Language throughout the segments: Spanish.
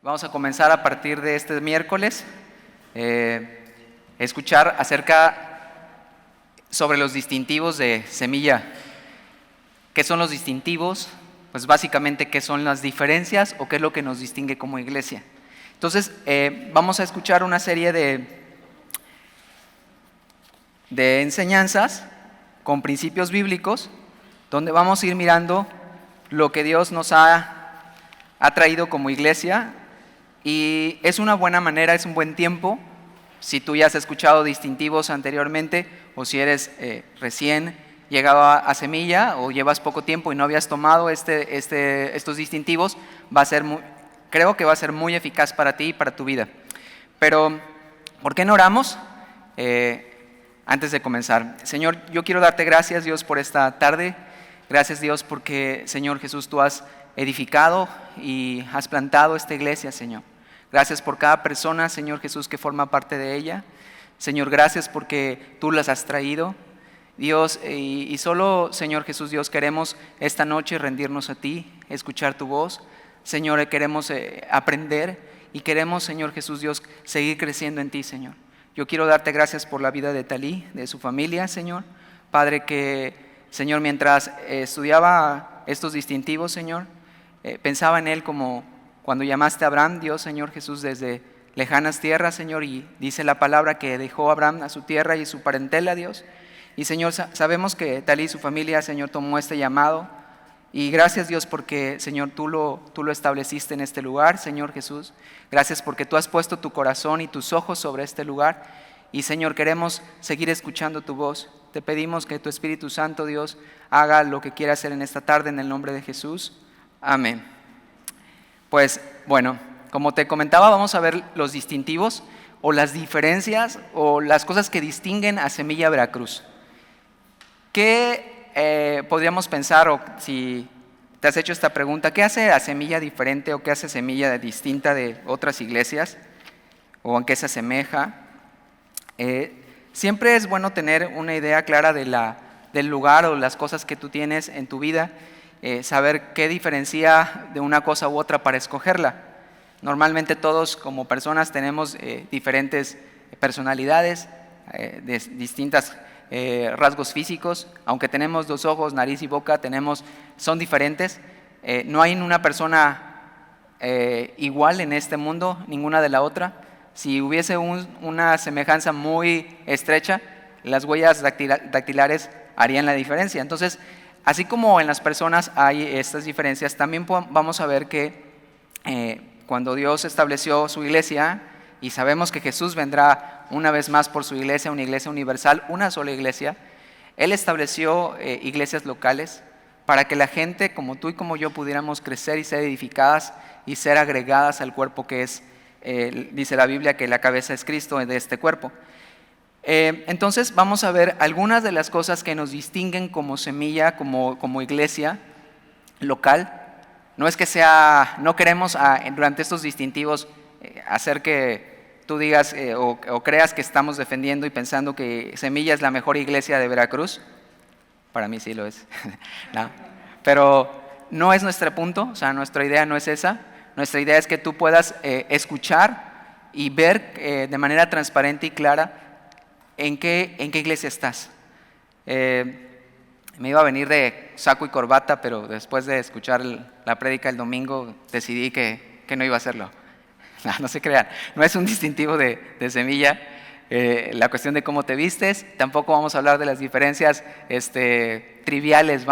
Vamos a comenzar a partir de este miércoles, escuchar sobre los distintivos de Semilla. ¿Qué son los distintivos? Pues básicamente, ¿qué son las diferencias o qué es lo que nos distingue como iglesia? Entonces, vamos a escuchar una serie de enseñanzas con principios bíblicos, donde vamos a ir mirando lo que Dios nos ha traído como iglesia. Y es una buena manera, es un buen tiempo, si tú ya has escuchado distintivos anteriormente o si eres recién llegado a Semilla o llevas poco tiempo y no habías tomado estos distintivos, creo que va a ser muy eficaz para ti y para tu vida. Pero, ¿por qué no oramos? Antes de comenzar, Señor, yo quiero darte gracias, Dios, por esta tarde. Gracias, Dios, porque, Señor Jesús, tú has edificado y has plantado esta iglesia, Señor. Gracias por cada persona, Señor Jesús, que forma parte de ella. Señor, gracias porque tú las has traído, Dios, y solo, Señor Jesús, Dios, queremos esta noche rendirnos a ti, escuchar tu voz. Señor, queremos aprender y queremos, Señor Jesús, Dios, seguir creciendo en ti, Señor. Yo quiero darte gracias por la vida de Talí, de su familia, Señor. Padre, que, Señor, mientras estudiaba estos distintivos, Señor, pensaba en él como cuando llamaste a Abraham, Dios, Señor Jesús, desde lejanas tierras, Señor, y dice la palabra que dejó a Abraham a su tierra y su parentela, Dios. Y, Señor, sabemos que Talí y su familia, Señor, tomó este llamado. Y gracias, Dios, porque, Señor, tú lo estableciste en este lugar, Señor Jesús. Gracias porque tú has puesto tu corazón y tus ojos sobre este lugar. Y, Señor, queremos seguir escuchando tu voz. Te pedimos que tu Espíritu Santo, Dios, haga lo que quiera hacer en esta tarde, en el nombre de Jesús. Amén. Pues, bueno, como te comentaba, vamos a ver los distintivos o las diferencias o las cosas que distinguen a Semilla Veracruz. ¿Qué podríamos pensar, o si te has hecho esta pregunta, qué hace a Semilla diferente o qué hace Semilla distinta de otras iglesias o en qué se asemeja? Siempre es bueno tener una idea clara del lugar o las cosas que tú tienes en tu vida, saber qué diferencia de una cosa u otra para escogerla. Normalmente todos como personas tenemos diferentes personalidades, distintos rasgos físicos. Aunque tenemos 2 ojos, nariz y boca, son diferentes. No hay una persona igual en este mundo, ninguna de la otra. Si hubiese una semejanza muy estrecha, las huellas dactilares harían la diferencia. Entonces, así como en las personas hay estas diferencias, también vamos a ver que cuando Dios estableció su iglesia, y sabemos que Jesús vendrá una vez más por su iglesia, una iglesia universal, una sola iglesia, Él estableció iglesias locales para que la gente como tú y como yo pudiéramos crecer y ser edificadas y ser agregadas al cuerpo que es, dice la Biblia, que la cabeza es Cristo de este cuerpo. Entonces vamos a ver algunas de las cosas que nos distinguen como Semilla, como iglesia local. No es que no queremos durante estos distintivos hacer que tú digas o creas que estamos defendiendo y pensando que Semilla es la mejor iglesia de Veracruz. Para mí sí lo es. No. Pero no es nuestro punto, o sea, nuestra idea no es esa. Nuestra idea es que tú puedas escuchar y ver de manera transparente y clara ¿en qué iglesia estás? Me iba a venir de saco y corbata, pero después de escuchar la prédica el domingo decidí que no iba a hacerlo. No se crean, no es un distintivo de Semilla, la cuestión de cómo te vistes. Tampoco vamos a hablar de las diferencias triviales,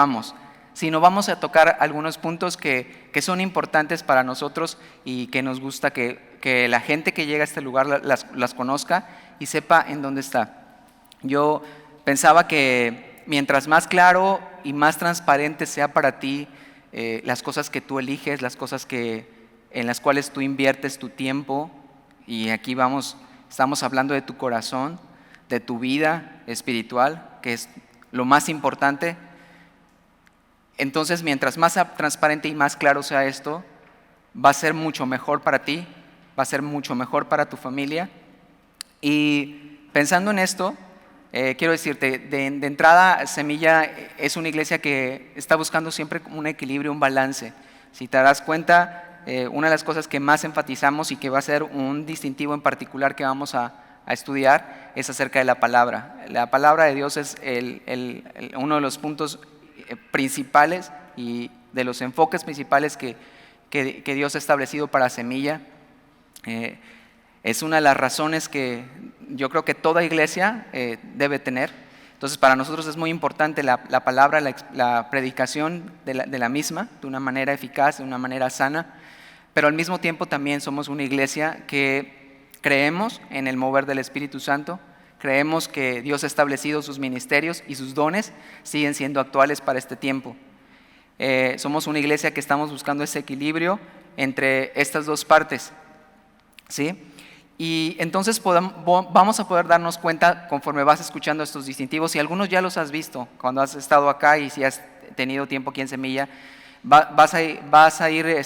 sino vamos a tocar algunos puntos que son importantes para nosotros y que nos gusta que la gente que llega a este lugar las conozca y sepa en dónde está. Yo pensaba que mientras más claro y más transparente sea para ti las cosas que tú eliges, las cosas en las cuales tú inviertes tu tiempo, y aquí estamos hablando de tu corazón, de tu vida espiritual, que es lo más importante. Entonces, mientras más transparente y más claro sea esto, va a ser mucho mejor para ti, va a ser mucho mejor para tu familia. Y pensando en esto, quiero decirte, de entrada, Semilla es una iglesia que está buscando siempre un equilibrio, un balance. Si te das cuenta, una de las cosas que más enfatizamos y que va a ser un distintivo en particular que vamos a estudiar es acerca de la palabra. La palabra de Dios es uno de los puntos principales y de los enfoques principales que Dios ha establecido para Semilla. Es una de las razones que yo creo que toda iglesia debe tener. Entonces, para nosotros es muy importante la palabra, la predicación de la misma, de una manera eficaz, de una manera sana, pero al mismo tiempo también somos una iglesia que creemos en el mover del Espíritu Santo, creemos que Dios ha establecido sus ministerios y sus dones siguen siendo actuales para este tiempo. Somos una iglesia que estamos buscando ese equilibrio entre estas dos partes, ¿sí? Y entonces vamos a poder darnos cuenta conforme vas escuchando estos distintivos, y algunos ya los has visto cuando has estado acá y si has tenido tiempo aquí en Semilla, vas a ir,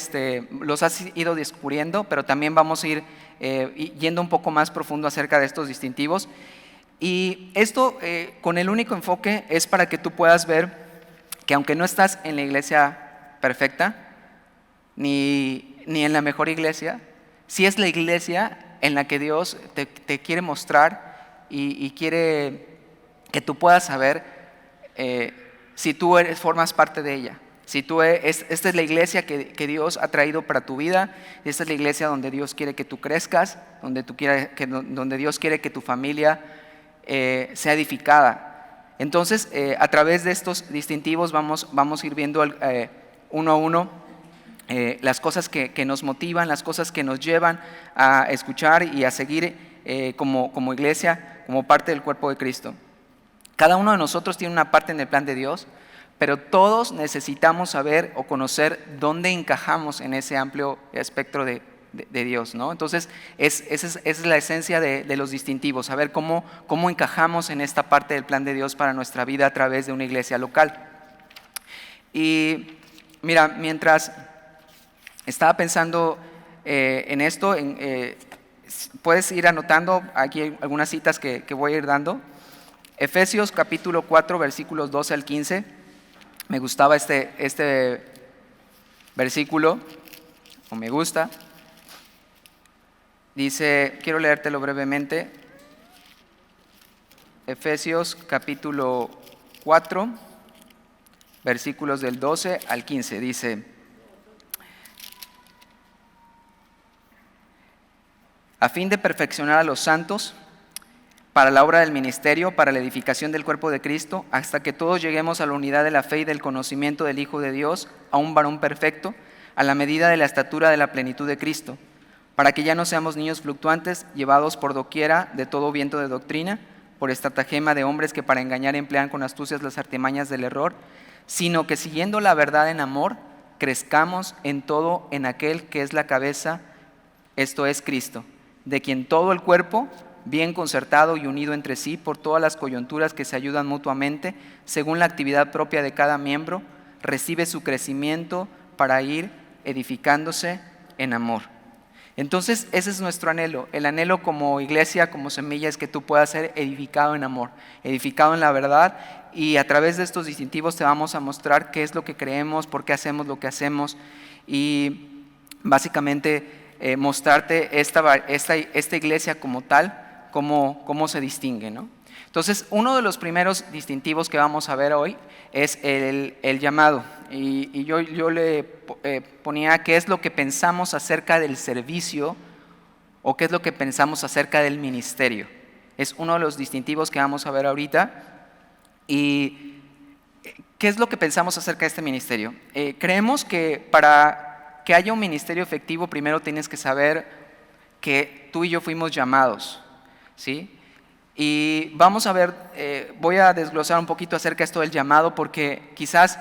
los has ido descubriendo, pero también vamos a ir yendo un poco más profundo acerca de estos distintivos. Y esto con el único enfoque es para que tú puedas ver que aunque no estás en la iglesia perfecta, ni en la mejor iglesia, sí es la iglesia en la que Dios te quiere mostrar y quiere que tú puedas saber si tú formas parte de ella. Si esta es la iglesia que Dios ha traído para tu vida, esta es la iglesia donde Dios quiere que tú crezcas, donde Dios quiere que tu familia sea edificada. Entonces, a través de estos distintivos vamos a ir viendo uno a uno las cosas que nos motivan, las cosas que nos llevan a escuchar y a seguir como iglesia, como parte del cuerpo de Cristo. Cada uno de nosotros tiene una parte en el plan de Dios, pero todos necesitamos saber o conocer dónde encajamos en ese amplio espectro de Dios, ¿no? Entonces, esa es la esencia de los distintivos, saber cómo encajamos en esta parte del plan de Dios para nuestra vida a través de una iglesia local. Y mira, mientras estaba pensando en esto, puedes ir anotando aquí algunas citas que voy a ir dando. Efesios capítulo 4, versículos 12 al 15. Me gustaba este versículo, o me gusta. Dice, quiero leértelo brevemente. Efesios capítulo 4, versículos del 12 al 15. Dice: a fin de perfeccionar a los santos para la obra del ministerio, para la edificación del cuerpo de Cristo, hasta que todos lleguemos a la unidad de la fe y del conocimiento del Hijo de Dios, a un varón perfecto, a la medida de la estatura de la plenitud de Cristo, para que ya no seamos niños fluctuantes, llevados por doquiera de todo viento de doctrina, por estratagema de hombres que para engañar emplean con astucias las artimañas del error, sino que siguiendo la verdad en amor, crezcamos en todo en aquel que es la cabeza, esto es Cristo, de quien todo el cuerpo, bien concertado y unido entre sí por todas las coyunturas que se ayudan mutuamente, según la actividad propia de cada miembro, recibe su crecimiento para ir edificándose en amor. Entonces, ese es nuestro anhelo. El anhelo como iglesia, como Semilla, es que tú puedas ser edificado en amor, edificado en la verdad, y a través de estos distintivos te vamos a mostrar qué es lo que creemos, por qué hacemos lo que hacemos, y básicamente mostrarte esta iglesia como tal, cómo se distingue, ¿no? Entonces, uno de los primeros distintivos que vamos a ver hoy es el llamado. Y yo le ponía qué es lo que pensamos acerca del servicio o qué es lo que pensamos acerca del ministerio. Es uno de los distintivos que vamos a ver ahorita. ¿Y qué es lo que pensamos acerca de este ministerio? Creemos que para que haya un ministerio efectivo, primero tienes que saber que tú y yo fuimos llamados, ¿sí? Y vamos a ver, voy a desglosar un poquito acerca de esto del llamado, porque quizás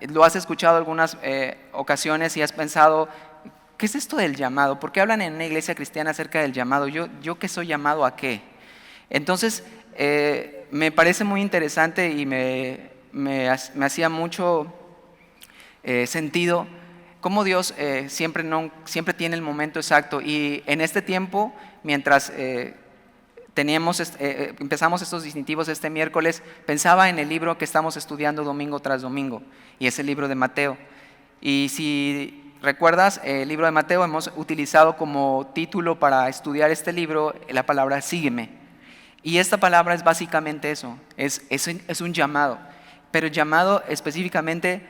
lo has escuchado algunas ocasiones y has pensado, ¿qué es esto del llamado? ¿Por qué hablan en una iglesia cristiana acerca del llamado? ¿Yo qué soy llamado a qué? Entonces, me parece muy interesante y me hacía mucho sentido cómo Dios siempre tiene el momento exacto. Y en este tiempo, mientras empezamos estos distintivos este miércoles, pensaba en el libro que estamos estudiando domingo tras domingo, y es el libro de Mateo. Y si recuerdas, el libro de Mateo hemos utilizado como título para estudiar este libro la palabra sígueme. Y esta palabra es básicamente eso, es un llamado. Pero el llamado específicamente,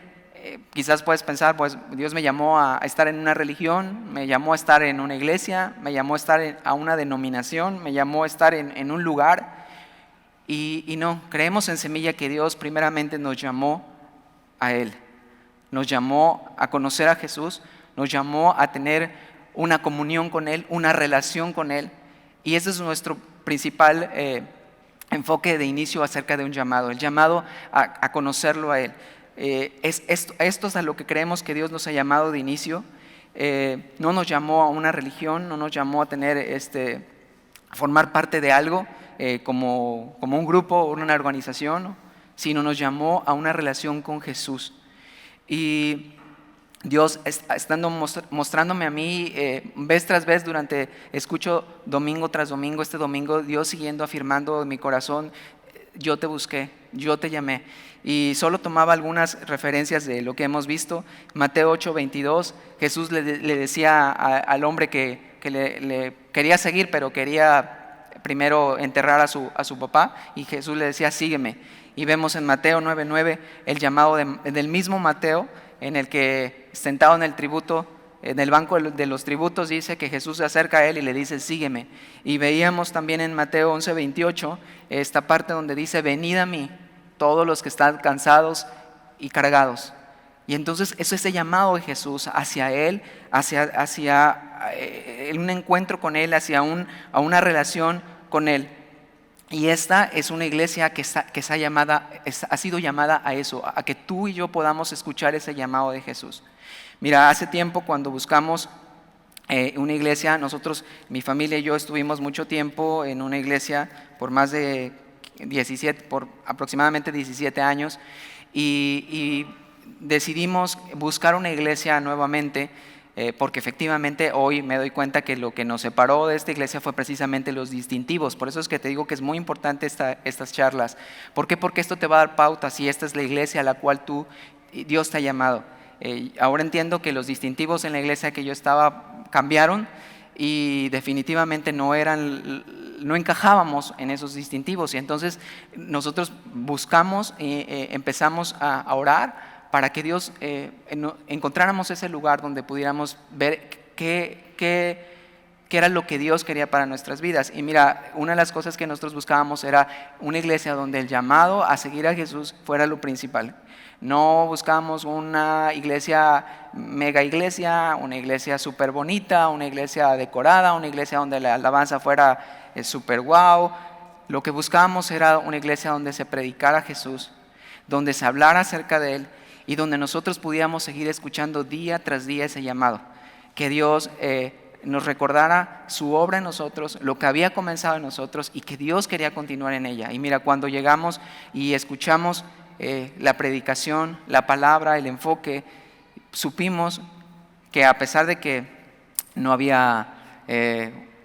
quizás puedes pensar, pues Dios me llamó a estar en una religión, me llamó a estar en una iglesia, me llamó a estar a una denominación, me llamó a estar en un lugar. Y no, creemos en Semilla que Dios primeramente nos llamó a Él. Nos llamó a conocer a Jesús, nos llamó a tener una comunión con Él, una relación con Él. Y ese es nuestro principal enfoque de inicio acerca de un llamado, el llamado a conocerlo a Él. Esto es a lo que creemos que Dios nos ha llamado de inicio. No nos llamó a una religión, no nos llamó a tener a formar parte de algo como un grupo o una organización, sino nos llamó a una relación con Jesús. Y Dios estando mostrándome a mí vez tras vez escucho domingo tras domingo, este domingo, Dios siguiendo afirmando en mi corazón, yo te busqué, yo te llamé. Y solo tomaba algunas referencias de lo que hemos visto. Mateo 8:22, Jesús le decía al hombre que le quería seguir, pero quería primero enterrar a su papá, y Jesús le decía, sígueme. Y vemos en Mateo 9:9 el llamado del mismo Mateo, en el que sentado en el tributo, en el banco de los tributos, dice que Jesús se acerca a él y le dice, sígueme. Y veíamos también en Mateo 11:28 esta parte donde dice, venid a mí, todos los que están cansados y cargados. Y entonces es ese llamado de Jesús hacia Él, hacia un encuentro con Él, a una relación con Él. Y esta es una iglesia que ha sido llamada a eso, a que tú y yo podamos escuchar ese llamado de Jesús. Mira, hace tiempo cuando buscamos una iglesia, nosotros, mi familia y yo estuvimos mucho tiempo en una iglesia por aproximadamente 17 años, y decidimos buscar una iglesia nuevamente. Porque efectivamente hoy me doy cuenta que lo que nos separó de esta iglesia fue precisamente los distintivos. Por eso es que te digo que es muy importante estas charlas. ¿Por qué? Porque esto te va a dar pautas, y esta es la iglesia a la cual Dios te ha llamado. Ahora entiendo que los distintivos en la iglesia que yo estaba cambiaron, y definitivamente no encajábamos en esos distintivos. Y entonces nosotros buscamos, empezamos a orar para que Dios encontráramos ese lugar donde pudiéramos ver qué era lo que Dios quería para nuestras vidas. Y mira, una de las cosas que nosotros buscábamos era una iglesia donde el llamado a seguir a Jesús fuera lo principal. No buscábamos una mega iglesia, una iglesia súper bonita, una iglesia decorada, una iglesia donde la alabanza fuera súper guau. Lo que buscábamos era una iglesia donde se predicara Jesús, donde se hablara acerca de Él, y donde nosotros pudiéramos seguir escuchando día tras día ese llamado. Que Dios nos recordara su obra en nosotros, lo que había comenzado en nosotros, y que Dios quería continuar en ella. Y mira, cuando llegamos y escuchamos la predicación, la palabra, el enfoque, supimos que a pesar de que no había,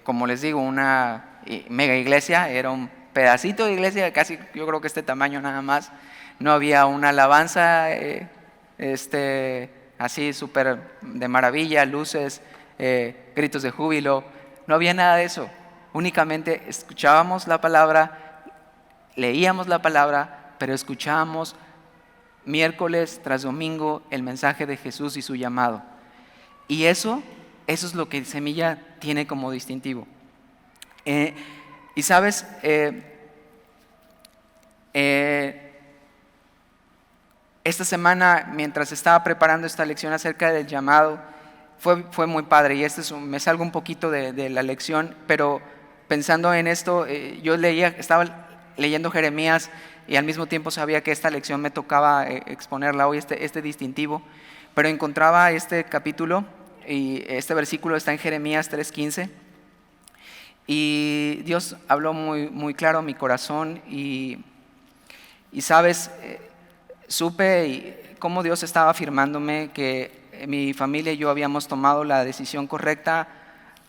como les digo, una mega iglesia, era un pedacito de iglesia, casi yo creo que este tamaño nada más. No había una alabanza así súper de maravilla, luces, gritos de júbilo. No había nada de eso. Únicamente escuchábamos la palabra, leíamos la palabra, pero escuchábamos miércoles tras domingo el mensaje de Jesús y su llamado. Y eso es lo que Semilla tiene como distintivo. Y sabes, esta semana, mientras estaba preparando esta lección acerca del llamado, fue muy padre, y me salgo un poquito de la lección, pero pensando en esto, yo estaba leyendo Jeremías, y al mismo tiempo sabía que esta lección me tocaba exponerla hoy, este distintivo, pero encontraba este capítulo, y este versículo está en Jeremías 3:15, y Dios habló muy, muy claro a mi corazón, y sabes, supe cómo Dios estaba afirmándome que mi familia y yo habíamos tomado la decisión correcta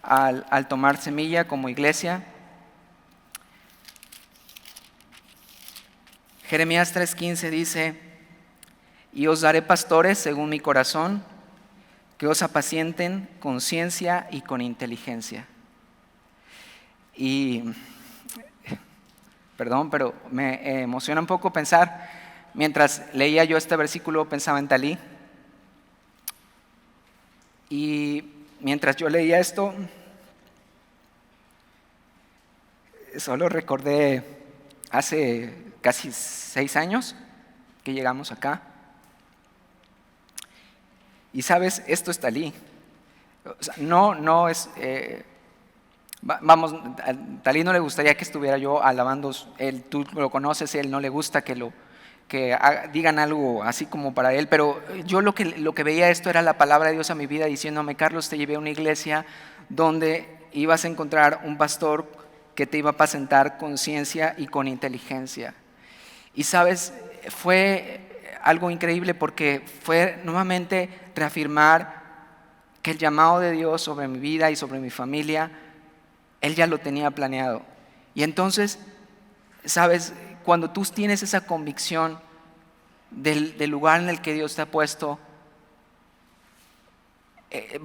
al tomar Semilla como iglesia. Jeremías 3:15 dice, y os daré pastores según mi corazón, que os apacienten con ciencia y con inteligencia. Y, perdón, pero me emociona un poco pensar, mientras leía yo este versículo pensaba en Talí. Y mientras yo leía esto, solo recordé hace casi 6 años que llegamos acá. Y sabes, esto es Talí. O sea, no es, vamos, a Talí no le gustaría que estuviera yo alabando, él, tú lo conoces, él no le gusta que digan algo así como para él, pero yo lo que veía esto era la palabra de Dios a mi vida diciéndome: Carlos, te llevé a una iglesia donde ibas a encontrar un pastor que te iba a apacentar con ciencia y con inteligencia. Y sabes, fue algo increíble porque fue nuevamente reafirmar que el llamado de Dios sobre mi vida y sobre mi familia, Él ya lo tenía planeado. Y entonces, sabes, cuando tú tienes esa convicción del lugar en el que Dios te ha puesto,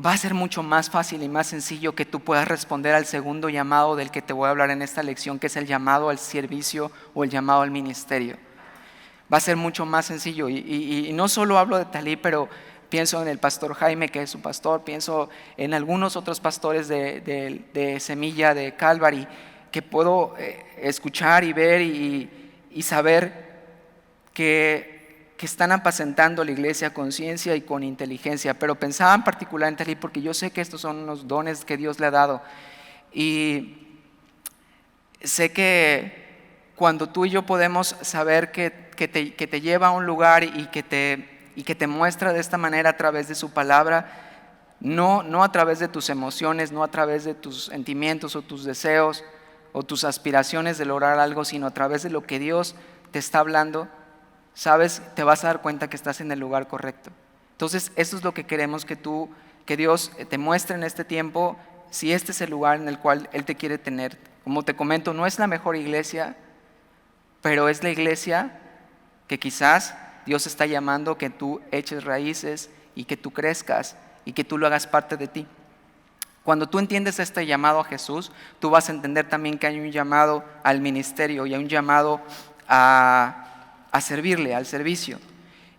va a ser mucho más fácil y más sencillo que tú puedas responder al segundo llamado del que te voy a hablar en esta lección, que es el llamado al servicio o el llamado al ministerio. Va a ser mucho más sencillo. Y no solo hablo de Talí, pero pienso en el pastor Jaime, que es su pastor, pienso en algunos otros pastores de Semilla, de Calvary, que puedo escuchar y ver y saber que están apacentando la iglesia con ciencia y con inteligencia. Pero pensaba en particular en Talí porque yo sé que estos son unos dones que Dios le ha dado. Y sé que cuando tú y yo podemos saber que te lleva a un lugar y que te muestra de esta manera a través de su palabra, no a través de tus emociones, no a través de tus sentimientos o tus deseos o tus aspiraciones de lograr algo, sino a través de lo que Dios te está hablando, sabes, te vas a dar cuenta que estás en el lugar correcto. Entonces, esto es lo que queremos que Dios te muestre en este tiempo, si este es el lugar en el cual Él te quiere tener. Como te comento, no es la mejor iglesia, pero es la iglesia que quizás Dios está llamando que tú eches raíces y que tú crezcas y que tú lo hagas parte de ti. Cuando tú entiendes este llamado a Jesús, tú vas a entender también que hay un llamado al ministerio y hay un llamado a servirle, al servicio.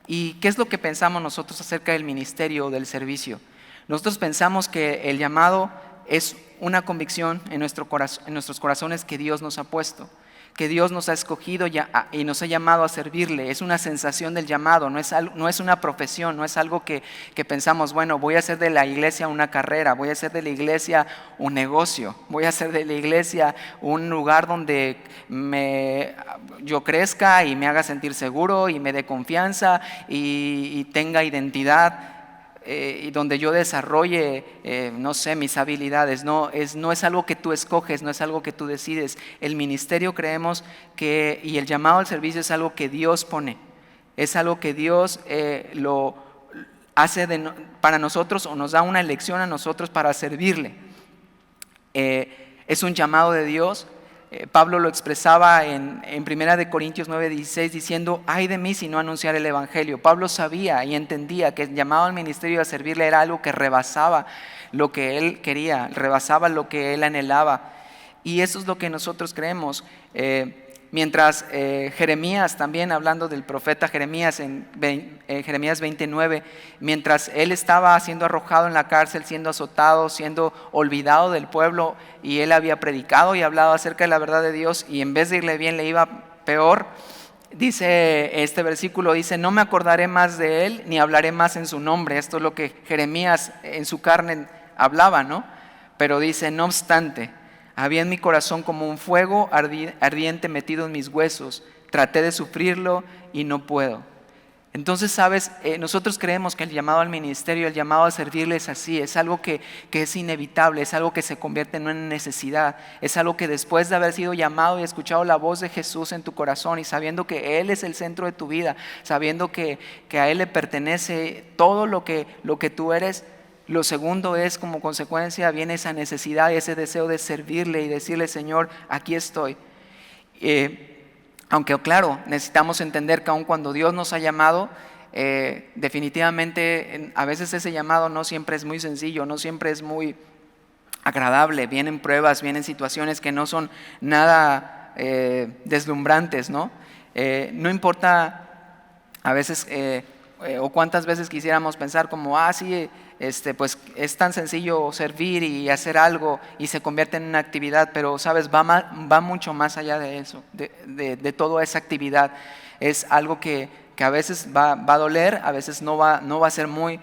¿Y qué es lo que pensamos nosotros acerca del ministerio o del servicio? Nosotros pensamos que el llamado es una convicción en nuestros corazones que Dios nos ha puesto, que Dios nos ha escogido y nos ha llamado a servirle. Es una sensación del llamado, no es una profesión, no es algo que pensamos, bueno, voy a hacer de la iglesia una carrera, voy a hacer de la iglesia un negocio, voy a hacer de la iglesia un lugar donde yo crezca y me haga sentir seguro y me dé confianza y tenga identidad. Y donde yo desarrolle, no sé, mis habilidades. No es algo que tú escoges, no es algo que tú decides. El ministerio creemos y el llamado al servicio es algo que Dios pone. Es algo que Dios lo hace para nosotros o nos da una elección a nosotros para servirle. Es un llamado de Dios. Pablo lo expresaba en 1 Corintios 9:16 diciendo: ay de mí si no anunciar el evangelio. Pablo sabía y entendía que el llamado al ministerio a servirle era algo que rebasaba lo que él quería, rebasaba lo que él anhelaba, y eso es lo que nosotros creemos. Mientras Jeremías, también hablando del profeta Jeremías en Jeremías 29, mientras él estaba siendo arrojado en la cárcel, siendo azotado, siendo olvidado del pueblo, y él había predicado y hablado acerca de la verdad de Dios, y en vez de irle bien le iba peor, dice este versículo, dice: no me acordaré más de él, ni hablaré más en su nombre. Esto es lo que Jeremías en su carne hablaba, ¿no? Pero dice: no obstante, había en mi corazón como un fuego ardiente metido en mis huesos. Traté de sufrirlo y no puedo. Entonces, sabes, nosotros creemos que el llamado al ministerio, el llamado a servirle es así. Es algo que es inevitable, es algo que se convierte en una necesidad. Es algo que después de haber sido llamado y escuchado la voz de Jesús en tu corazón y sabiendo que Él es el centro de tu vida, sabiendo que a Él le pertenece todo lo que tú eres, lo segundo es, como consecuencia, viene esa necesidad y ese deseo de servirle y decirle: Señor, aquí estoy. Aunque claro, necesitamos entender que aun cuando Dios nos ha llamado, definitivamente a veces ese llamado no siempre es muy sencillo, no siempre es muy agradable. Vienen pruebas, vienen situaciones que no son nada deslumbrantes, ¿no? No importa a veces o cuántas veces quisiéramos pensar como, sí, pues es tan sencillo servir y hacer algo y se convierte en una actividad, pero sabes, va mucho más allá de eso, de toda esa actividad. Es algo que a veces va a doler, a veces no va a ser muy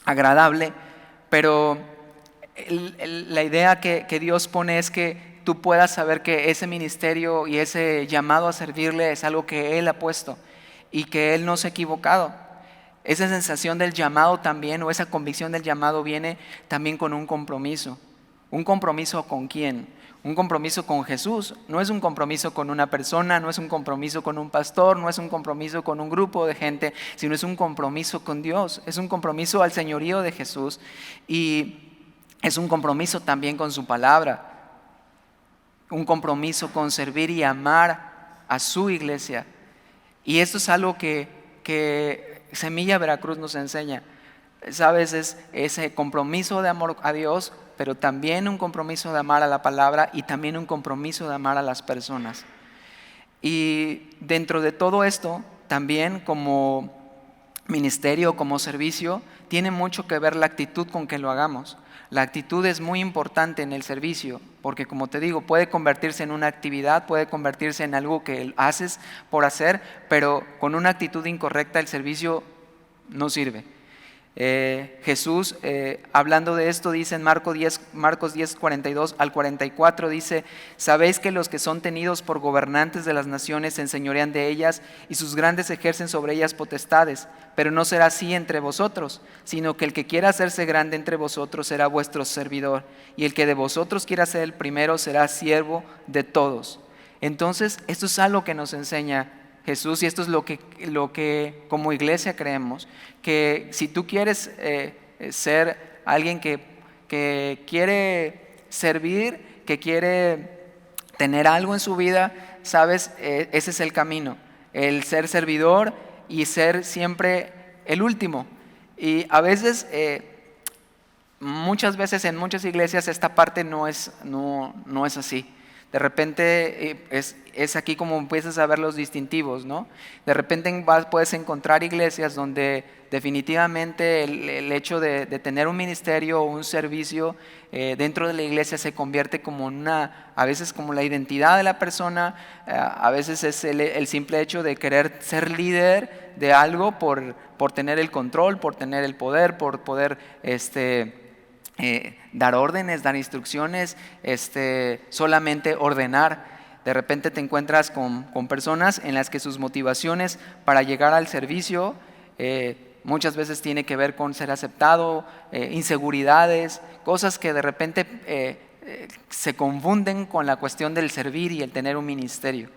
agradable, pero la idea que Dios pone es que tú puedas saber que ese ministerio y ese llamado a servirle es algo que Él ha puesto y que Él no se ha equivocado. Esa sensación del llamado también, o esa convicción del llamado, viene también con un compromiso. ¿Un compromiso con quién? Un compromiso con Jesús. No es un compromiso con una persona, no es un compromiso con un pastor, no es un compromiso con un grupo de gente, sino es un compromiso con Dios. Es un compromiso al señorío de Jesús y es un compromiso también con su palabra. Un compromiso con servir y amar a su iglesia. Y esto es algo que Semilla Veracruz nos enseña. Sabes, es ese compromiso de amor a Dios, pero también un compromiso de amar a la palabra y también un compromiso de amar a las personas. Y dentro de todo esto, también como ministerio, como servicio, tiene mucho que ver la actitud con que lo hagamos. La actitud es muy importante en el servicio, porque como te digo, puede convertirse en una actividad, puede convertirse en algo que haces por hacer, pero con una actitud incorrecta el servicio no sirve. Jesús, hablando de esto, dice en Marcos 10, 42 al 44, dice: sabéis que los que son tenidos por gobernantes de las naciones se enseñorean de ellas y sus grandes ejercen sobre ellas potestades, pero no será así entre vosotros, sino que el que quiera hacerse grande entre vosotros será vuestro servidor, y el que de vosotros quiera ser el primero será siervo de todos. Entonces, esto es algo que nos enseña Jesús, y esto es lo que como iglesia creemos, que si tú quieres ser alguien que quiere servir, que quiere tener algo en su vida, sabes, ese es el camino, el ser servidor y ser siempre el último. Y a veces, muchas veces en muchas iglesias esta parte no es así. De repente es aquí como empiezas a ver los distintivos, ¿no? De repente puedes encontrar iglesias donde definitivamente el hecho de tener un ministerio o un servicio dentro de la iglesia se convierte como a veces como la identidad de la persona, a veces es el simple hecho de querer ser líder de algo por tener el control, por tener el poder, por poder dar órdenes, dar instrucciones, solamente ordenar. De repente te encuentras con personas en las que sus motivaciones para llegar al servicio muchas veces tiene que ver con ser aceptado, inseguridades, cosas que de repente se confunden con la cuestión del servir y el tener un ministerio.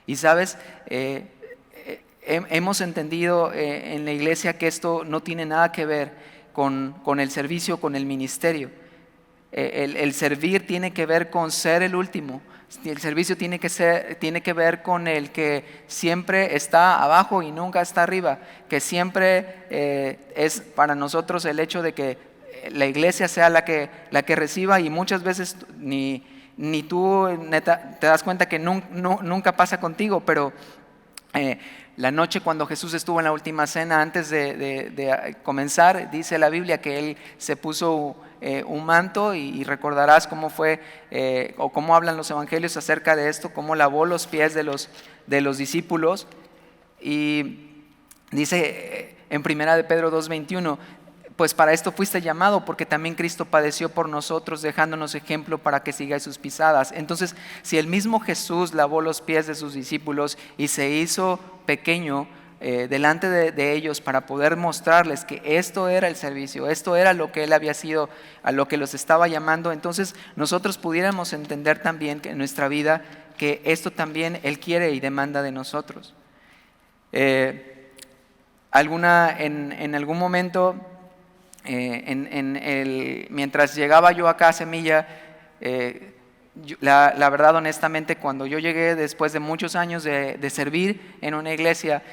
Y sabes, hemos entendido en la iglesia que esto no tiene nada que ver con el servicio, con el ministerio. El servir tiene que ver con ser el último. El servicio tiene que ver con el que siempre está abajo y nunca está arriba, que siempre es para nosotros el hecho de que la iglesia sea la que reciba, y muchas veces ni tú neta, te das cuenta que nunca pasa contigo, pero la noche cuando Jesús estuvo en la última cena, antes de comenzar, dice la Biblia que Él se puso un manto, y recordarás cómo fue o cómo hablan los evangelios acerca de esto, cómo lavó los pies de los discípulos. Y dice en 1 de Pedro 2:21: pues para esto fuiste llamado, porque también Cristo padeció por nosotros, dejándonos ejemplo para que sigáis sus pisadas. Entonces, si el mismo Jesús lavó los pies de sus discípulos y se hizo pequeño delante de ellos para poder mostrarles que esto era el servicio, esto era lo que Él había sido, a lo que los estaba llamando, entonces nosotros pudiéramos entender también que en nuestra vida que esto también Él quiere y demanda de nosotros. En algún momento, mientras llegaba yo acá a Semilla, la verdad, honestamente, cuando yo llegué después de muchos años de servir en una iglesia,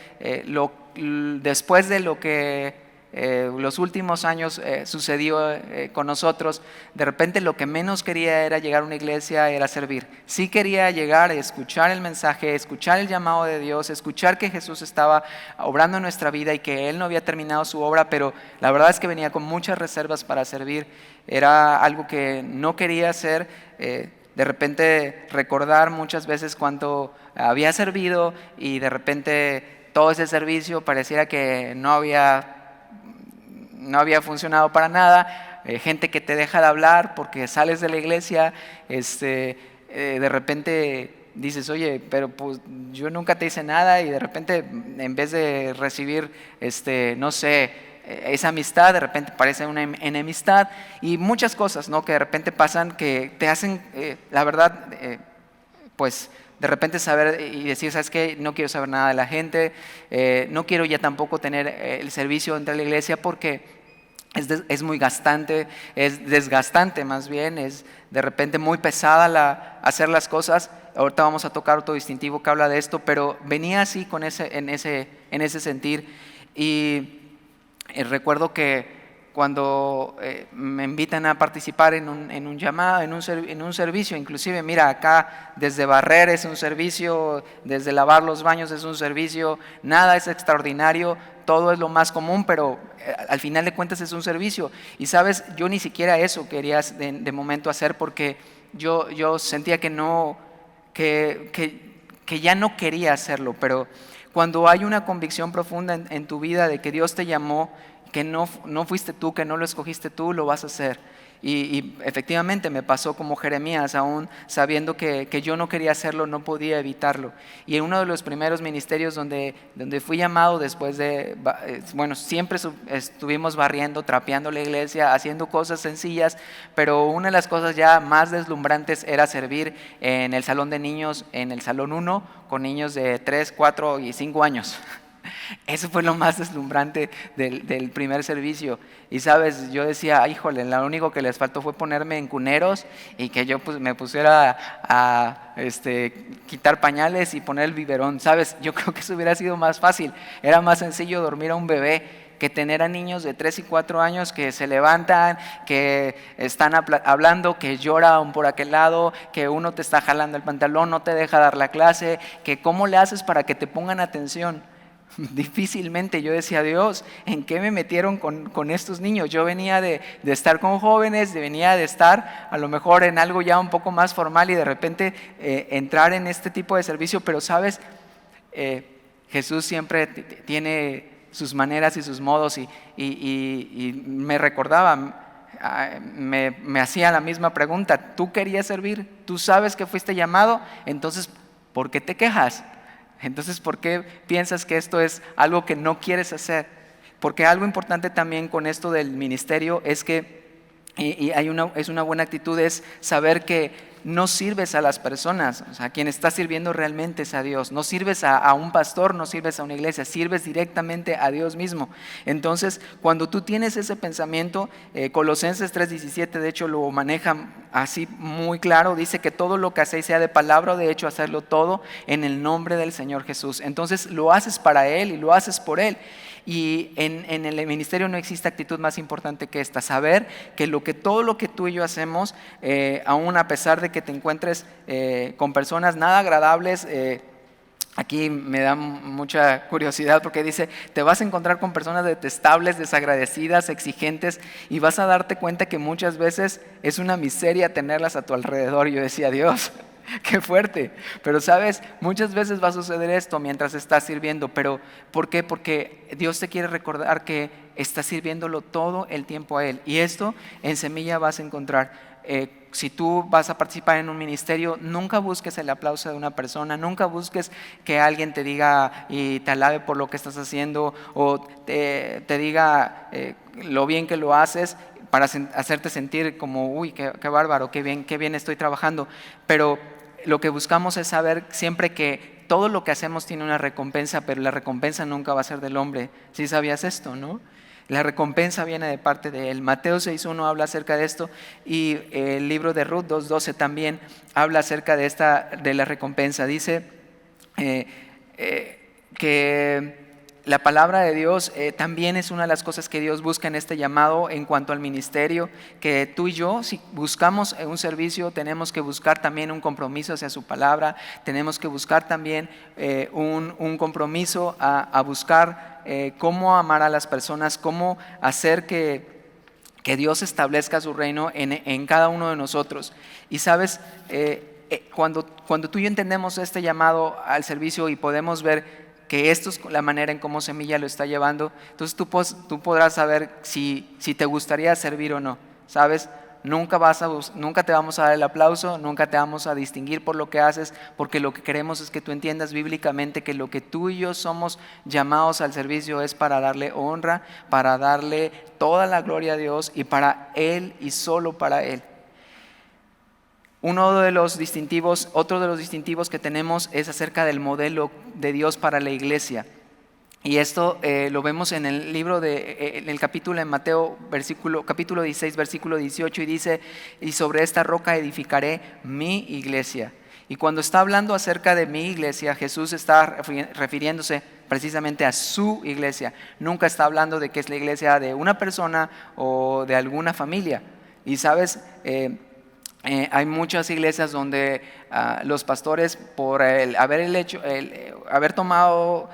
después de lo que los últimos años sucedió con nosotros, de repente lo que menos quería era llegar a una iglesia, era servir. Sí quería llegar, escuchar el mensaje, escuchar el llamado de Dios, escuchar que Jesús estaba obrando en nuestra vida y que Él no había terminado su obra, pero la verdad es que venía con muchas reservas para servir. Era algo que no quería hacer. De repente recordar muchas veces cuánto había servido y de repente todo ese servicio pareciera que no había funcionado para nada. Gente que te deja de hablar porque sales de la iglesia, de repente dices, oye, pero pues yo nunca te hice nada, y de repente en vez de recibir, no sé, esa amistad, de repente parece una enemistad, y muchas cosas, ¿no?, que de repente pasan que te hacen, la verdad, pues de repente saber y decir, ¿sabes qué? No quiero saber nada de la gente, no quiero ya tampoco tener el servicio dentro de la iglesia porque es muy gastante, es desgastante más bien, es de repente muy pesada hacer las cosas. Ahorita vamos a tocar otro distintivo que habla de esto, pero venía así en ese sentir. Y recuerdo que cuando me invitan a participar en un llamado, en un servicio, inclusive mira, acá desde barrer es un servicio, desde lavar los baños es un servicio, nada es extraordinario, todo es lo más común, pero al final de cuentas es un servicio. Y sabes, yo ni siquiera eso quería de momento hacer, porque yo sentía que ya no quería hacerlo. Pero cuando hay una convicción profunda en tu vida de que Dios te llamó, que no fuiste tú, que no lo escogiste tú, lo vas a hacer. Y efectivamente me pasó como Jeremías, aún sabiendo que yo no quería hacerlo, no podía evitarlo. Y en uno de los primeros ministerios donde fui llamado, después de, siempre estuvimos barriendo, trapeando la iglesia, haciendo cosas sencillas, pero una de las cosas ya más deslumbrantes era servir en el salón de niños, en el salón 1, con niños de 3, 4 y 5 años. Eso fue lo más deslumbrante del primer servicio. Y sabes, yo decía, híjole, lo único que les faltó fue ponerme en cuneros y que yo me pusiera a quitar pañales y poner el biberón. Sabes, yo creo que eso hubiera sido más fácil. Era más sencillo dormir a un bebé que tener a niños de 3 y 4 años que se levantan, que están hablando, que lloran por aquel lado, que uno te está jalando el pantalón, no te deja dar la clase, que cómo le haces para que te pongan atención. Difícilmente. Yo decía, Dios, ¿en qué me metieron con estos niños? Yo venía de estar con jóvenes, venía de estar a lo mejor en algo ya un poco más formal, y de repente entrar en este tipo de servicio. Pero sabes, Jesús siempre tiene sus maneras y sus modos, y me recordaba, me hacía la misma pregunta. ¿Tú querías servir? ¿Tú sabes que fuiste llamado? Entonces, ¿por qué te quejas? Entonces, ¿por qué piensas que esto es algo que no quieres hacer? Porque algo importante también con esto del ministerio es que, es una buena actitud, es saber que no sirves a las personas. O sea, quien está sirviendo realmente es a Dios. No sirves a un pastor, no sirves a una iglesia, sirves directamente a Dios mismo. Entonces, cuando tú tienes ese pensamiento, Colosenses 3:17 de hecho lo maneja así muy claro. Dice que todo lo que hacéis, sea de palabra o de hecho, hacerlo todo en el nombre del Señor Jesús. Entonces lo haces para Él y lo haces por Él. Y en el ministerio no existe actitud más importante que esta: saber que todo lo que tú y yo hacemos, aún a pesar de que te encuentres con personas nada agradables, aquí me da mucha curiosidad porque dice, te vas a encontrar con personas detestables, desagradecidas, exigentes, y vas a darte cuenta que muchas veces es una miseria tenerlas a tu alrededor. Y yo decía, Dios, qué fuerte. Pero sabes, muchas veces va a suceder esto mientras estás sirviendo. Pero ¿por qué? Porque Dios te quiere recordar que estás sirviéndolo todo el tiempo a Él. Y esto en Semilla vas a encontrar. Si tú vas a participar en un ministerio, nunca busques el aplauso de una persona, nunca busques que alguien te diga y te alabe por lo que estás haciendo, o te diga lo bien que lo haces, para hacerte sentir como, uy, qué bárbaro, qué bien estoy trabajando. Pero lo que buscamos es saber siempre que todo lo que hacemos tiene una recompensa, pero la recompensa nunca va a ser del hombre. ¿Sí sabías esto, no? La recompensa viene de parte de Él. Mateo 6:1 habla acerca de esto, y el libro de Ruth 2:12 también habla acerca de la recompensa. Dice que la palabra de Dios también es una de las cosas que Dios busca en este llamado en cuanto al ministerio, que tú y yo, si buscamos un servicio, tenemos que buscar también un compromiso hacia su palabra, tenemos que buscar también un compromiso a buscar cómo amar a las personas, cómo hacer que Dios establezca su reino en cada uno de nosotros. Y sabes, cuando tú y yo entendemos este llamado al servicio y podemos ver que esto es la manera en cómo Semilla lo está llevando, entonces tú podrás saber si te gustaría servir o no, ¿sabes? Nunca te vamos a dar el aplauso, nunca te vamos a distinguir por lo que haces, porque lo que queremos es que tú entiendas bíblicamente que lo que tú y yo somos llamados al servicio es para darle honra, para darle toda la gloria a Dios y para Él y solo para Él. Otro de los distintivos que tenemos es acerca del modelo de Dios para la iglesia. Y esto lo vemos en el libro en el capítulo de Mateo, capítulo 16, versículo 18, y dice: y sobre esta roca edificaré mi iglesia. Y cuando está hablando acerca de mi iglesia, Jesús está refiriéndose precisamente a su iglesia. Nunca está hablando de que es la iglesia de una persona o de alguna familia. Y sabes, hay muchas iglesias donde los pastores, por haber tomado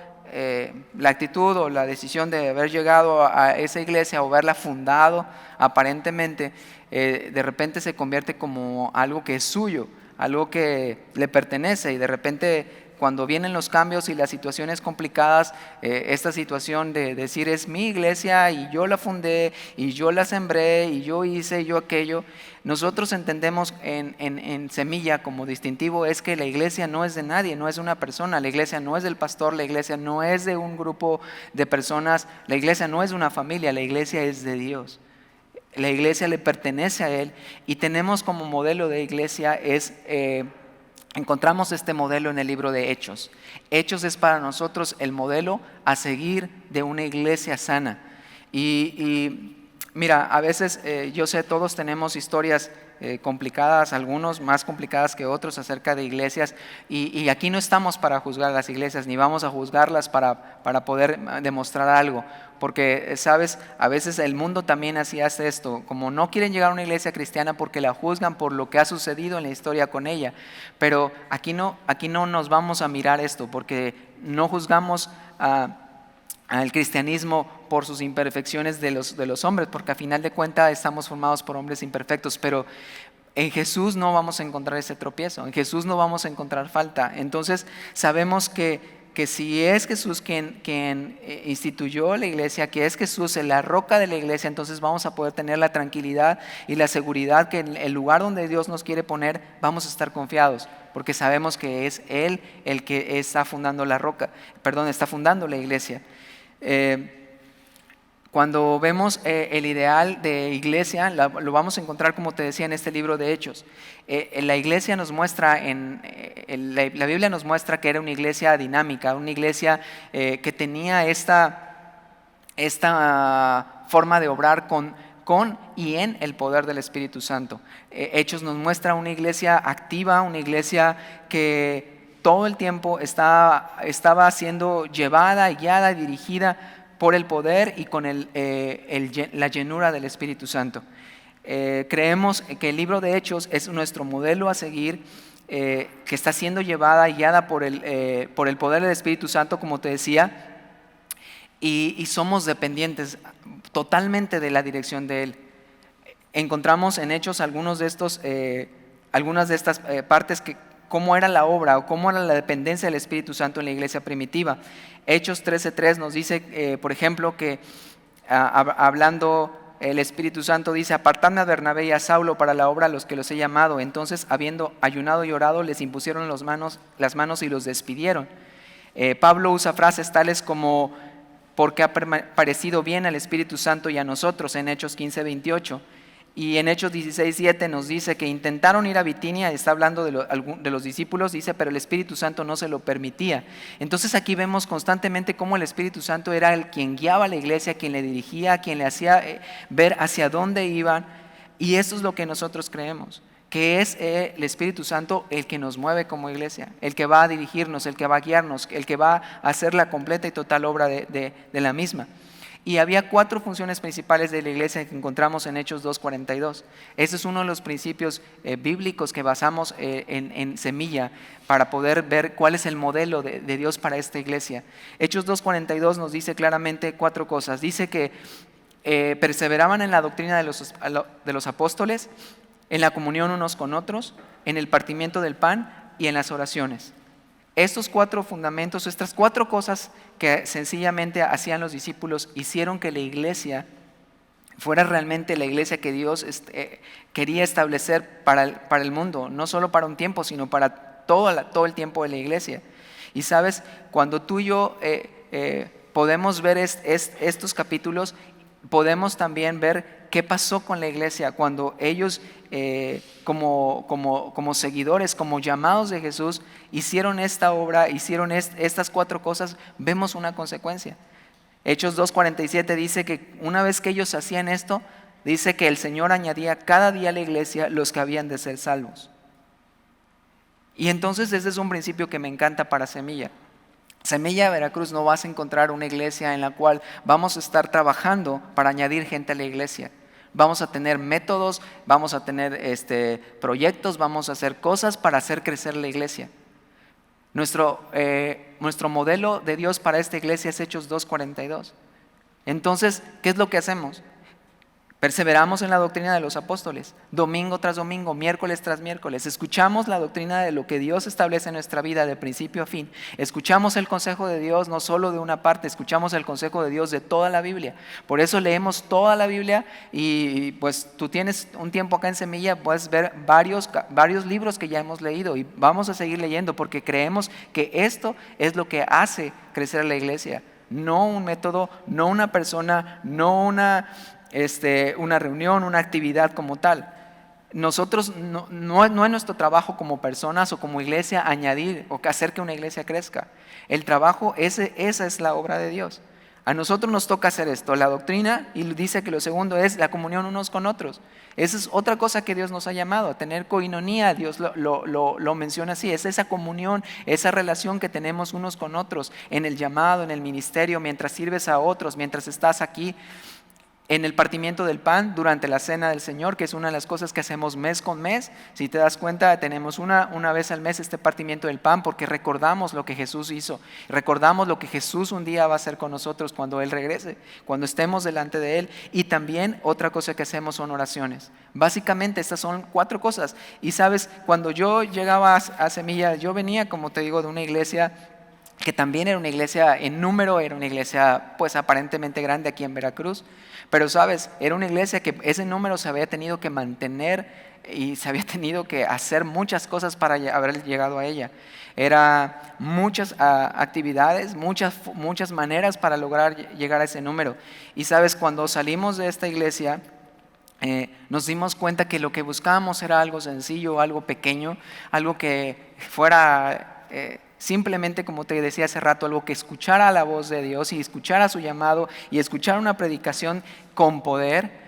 la actitud o la decisión de haber llegado a esa iglesia o haberla fundado, aparentemente, de repente se convierte como algo que es suyo, algo que le pertenece, y de repente cuando vienen los cambios y las situaciones complicadas, esta situación de decir es mi iglesia y yo la fundé y yo la sembré y yo hice y yo aquello, nosotros entendemos en Semilla como distintivo es que la iglesia no es de nadie, no es de una persona, la iglesia no es del pastor, la iglesia no es de un grupo de personas, la iglesia no es de una familia, la iglesia es de Dios. La iglesia le pertenece a Él, y tenemos como modelo de iglesia encontramos este modelo en el libro de Hechos. Hechos es para nosotros el modelo a seguir de una iglesia sana. Y mira, a veces yo sé, todos tenemos historias complicadas, algunos más complicadas que otros acerca de iglesias, y aquí no estamos para juzgar las iglesias, ni vamos a juzgarlas para poder demostrar algo, porque sabes, a veces el mundo también así hace esto, como no quieren llegar a una iglesia cristiana porque la juzgan por lo que ha sucedido en la historia con ella, pero aquí no nos vamos a mirar esto, porque no juzgamos al cristianismo por sus imperfecciones de los hombres, porque a final de cuentas estamos formados por hombres imperfectos, pero en Jesús no vamos a encontrar ese tropiezo, en Jesús no vamos a encontrar falta. Entonces sabemos que si es Jesús quien instituyó la iglesia, que es Jesús la roca de la iglesia, entonces vamos a poder tener la tranquilidad y la seguridad que en el lugar donde Dios nos quiere poner vamos a estar confiados, porque sabemos que es Él el que está fundando está fundando la iglesia. Cuando vemos el ideal de iglesia, lo vamos a encontrar, como te decía, en este libro de Hechos. La iglesia nos muestra, la Biblia nos muestra que era una iglesia dinámica, una iglesia que tenía esta forma de obrar con y en el poder del Espíritu Santo. Hechos nos muestra una iglesia activa, una iglesia que todo el tiempo estaba siendo llevada, guiada, dirigida por el poder y con la llenura del Espíritu Santo. Creemos que el libro de Hechos es nuestro modelo a seguir, que está siendo llevada y guiada por el poder del Espíritu Santo, como te decía, y somos dependientes totalmente de la dirección de Él. Encontramos en Hechos algunas de estas partes cómo era la obra o cómo era la dependencia del Espíritu Santo en la iglesia primitiva. Hechos 13:3 nos dice, por ejemplo, que hablando el Espíritu Santo dice: apartadme a Bernabé y a Saulo para la obra a los que los he llamado. Entonces, habiendo ayunado y orado, les impusieron las manos y los despidieron. Pablo usa frases tales como: porque ha parecido bien al Espíritu Santo y a nosotros, en Hechos 15:28. Y en Hechos 16:7 nos dice que intentaron ir a Bitinia, está hablando de los discípulos, dice, pero el Espíritu Santo no se lo permitía. Entonces aquí vemos constantemente cómo el Espíritu Santo era el quien guiaba a la iglesia, quien le dirigía, quien le hacía ver hacia dónde iban. Y esto es lo que nosotros creemos, que es el Espíritu Santo el que nos mueve como iglesia, el que va a dirigirnos, el que va a guiarnos, el que va a hacer la completa y total obra de la misma. Y había 4 funciones principales de la iglesia que encontramos en Hechos 2:42. Ese es uno de los principios bíblicos que basamos en Semilla para poder ver cuál es el modelo de Dios para esta iglesia. Hechos 2:42 nos dice claramente 4 cosas. Dice que perseveraban en la doctrina de los apóstoles, en la comunión unos con otros, en el partimiento del pan y en las oraciones. Estos 4 fundamentos, estas 4 cosas que sencillamente hacían los discípulos, hicieron que la iglesia fuera realmente la iglesia que Dios quería establecer para el mundo, no solo para un tiempo, sino para todo el tiempo de la iglesia. Y sabes, cuando tú y yo podemos ver estos capítulos, podemos también ver qué pasó con la iglesia cuando ellos como seguidores, como llamados de Jesús, hicieron esta obra, hicieron estas 4 cosas. Vemos una consecuencia. Hechos 2:47 dice que una vez que ellos hacían esto, dice que el Señor añadía cada día a la iglesia los que habían de ser salvos. Y entonces ese es un principio que me encanta para Semilla. Semilla de Veracruz no vas a encontrar una iglesia en la cual vamos a estar trabajando para añadir gente a la iglesia. Vamos a tener métodos, vamos a tener proyectos, vamos a hacer cosas para hacer crecer la iglesia. Nuestro modelo de Dios para esta iglesia es Hechos 2:42. Entonces, ¿qué es lo que hacemos? Perseveramos en la doctrina de los apóstoles, domingo tras domingo, miércoles tras miércoles. Escuchamos la doctrina de lo que Dios establece en nuestra vida de principio a fin. Escuchamos el consejo de Dios no solo de una parte, escuchamos el consejo de Dios de toda la Biblia. Por eso leemos toda la Biblia y pues tú tienes un tiempo acá en Semilla, puedes ver varios libros que ya hemos leído y vamos a seguir leyendo porque creemos que esto es lo que hace crecer la iglesia. No un método, no una persona, no una reunión, una actividad como tal. Nosotros no es nuestro trabajo como personas o como iglesia añadir o hacer que una iglesia crezca. El trabajo, esa es la obra de Dios. A nosotros nos toca hacer esto, la doctrina, y dice que lo segundo es la comunión unos con otros. Esa es otra cosa que Dios nos ha llamado, a tener coinonía. Dios lo menciona así, es esa comunión, esa relación que tenemos unos con otros en el llamado, en el ministerio, mientras sirves a otros, mientras estás aquí. En el partimiento del pan durante la cena del Señor, que es una de las cosas que hacemos mes con mes. Si te das cuenta, tenemos una vez al mes este partimiento del pan porque recordamos lo que Jesús hizo, recordamos lo que Jesús un día va a hacer con nosotros cuando Él regrese, cuando estemos delante de Él. Y también otra cosa que hacemos son oraciones. Básicamente estas son 4 cosas. Y sabes, cuando yo llegaba a Semilla, yo venía, como te digo, de una iglesia que también era una iglesia en número, era una iglesia pues aparentemente grande aquí en Veracruz, pero sabes, era una iglesia que ese número se había tenido que mantener y se había tenido que hacer muchas cosas para haber llegado a ella. Era muchas actividades, muchas maneras para lograr llegar a ese número. Y sabes, cuando salimos de esta iglesia, nos dimos cuenta que lo que buscábamos era algo sencillo, algo pequeño, algo que fuera simplemente, como te decía hace rato, algo que escuchara la voz de Dios y escuchara su llamado y escuchara una predicación con poder,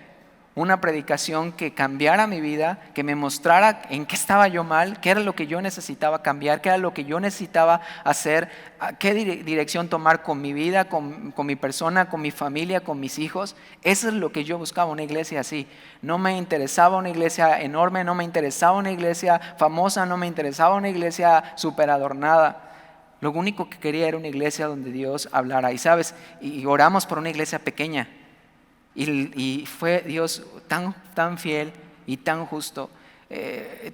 una predicación que cambiara mi vida, que me mostrara en qué estaba yo mal, qué era lo que yo necesitaba cambiar, qué era lo que yo necesitaba hacer, qué dirección tomar con mi vida, con mi persona, con mi familia, con mis hijos. Eso es lo que yo buscaba, una iglesia así. No me interesaba una iglesia enorme, no me interesaba una iglesia famosa, no me interesaba una iglesia súper adornada. Lo único que quería era una iglesia donde Dios hablara. Y sabes, y oramos por una iglesia pequeña. Y fue Dios tan fiel y tan justo,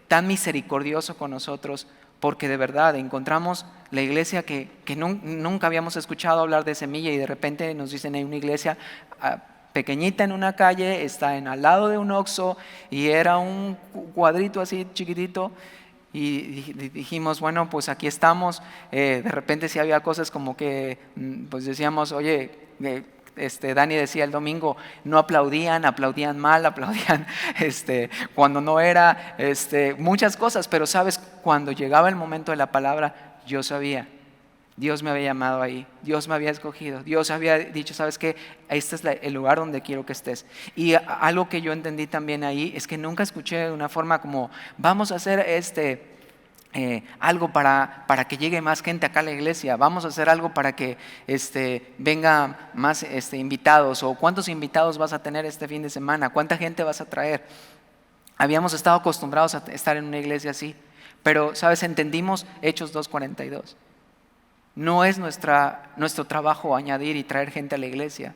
tan misericordioso con nosotros, porque de verdad encontramos la iglesia que nunca habíamos escuchado hablar de Semilla y de repente nos dicen hay una iglesia pequeñita en una calle, está al lado de un Oxxo y era un cuadrito así chiquitito. Y dijimos, bueno, pues aquí estamos. De repente sí había cosas como que pues decíamos, oye, Dani decía el domingo, no aplaudían mal, aplaudían cuando no era, muchas cosas, pero sabes, cuando llegaba el momento de la palabra, yo sabía Dios me había llamado ahí, Dios me había escogido, Dios había dicho, ¿sabes qué? Este es el lugar donde quiero que estés. Y algo que yo entendí también ahí es que nunca escuché de una forma como, vamos a hacer algo para que llegue más gente acá a la iglesia, vamos a hacer algo para que venga más invitados, o cuántos invitados vas a tener este fin de semana, cuánta gente vas a traer. Habíamos estado acostumbrados a estar en una iglesia así, pero, ¿sabes? Entendimos Hechos 2:42. No es nuestro trabajo añadir y traer gente a la iglesia.